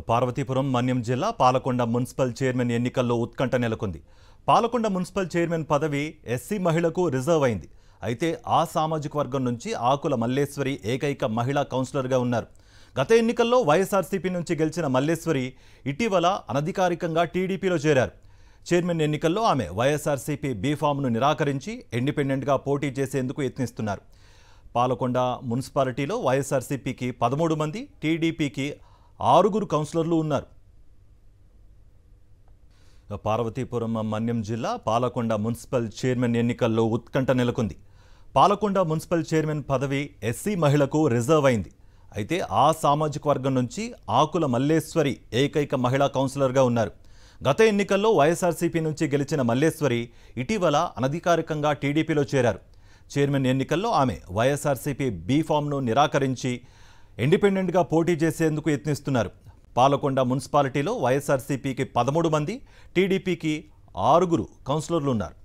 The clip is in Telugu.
పార్వతీపురం మన్యం జిల్లా పాలకొండ మున్సిపల్ చైర్మన్ ఎన్నికల్లో ఉత్కంఠ నెలకొంది. పాలకొండ మున్సిపల్ చైర్మన్ పదవి ఎస్సీ మహిళకు రిజర్వ్ అయింది. అయితే ఆ సామాజిక వర్గం నుంచి ఆకుల మల్లేశ్వరి ఏకైక మహిళా కౌన్సిలర్గా ఉన్నారు. గత ఎన్నికల్లో వైఎస్ఆర్సీపీ నుంచి గెలిచిన మల్లేశ్వరి ఇటీవల అనధికారికంగా టీడీపీలో చేరారు. చైర్మన్ ఎన్నికల్లో ఆమె వైఎస్ఆర్సీపీ బీఫామ్ను నిరాకరించి ఇండిపెండెంట్గా పోటీ చేసేందుకు యత్నిస్తున్నారు. పాలకొండ మున్సిపాలిటీలో వైఎస్ఆర్సీపీకి 13 మంది, టీడీపీకి 6 కౌన్సిలర్లు ఉన్నారు. పార్వతీపురం మన్యం జిల్లా పాలకొండ మున్సిపల్ చైర్మన్ ఎన్నికల్లో ఉత్కంఠ నెలకొంది. పాలకొండ మున్సిపల్ చైర్మన్ పదవి ఎస్సీ మహిళకు రిజర్వ్ అయింది. అయితే ఆ సామాజిక వర్గం నుంచి ఆకుల మల్లేశ్వరి ఏకైక మహిళా కౌన్సిలర్గా ఉన్నారు. గత ఎన్నికల్లో వైఎస్ఆర్సీపీ నుంచి గెలిచిన మల్లేశ్వరి ఇటీవల అనధికారికంగా టీడీపీలో చేరారు. చైర్మన్ ఎన్నికల్లో ఆమె వైఎస్ఆర్సీపీ బీఫామ్ను నిరాకరించి ఇండిపెండెంట్గా పోటీ చేసేందుకు యత్నిస్తున్నారు. పాలకొండ మున్సిపాలిటీలో వైఎస్ఆర్సీపీకి 13 మంది, టీడీపీకి 6 కౌన్సిలర్లు ఉన్నారు.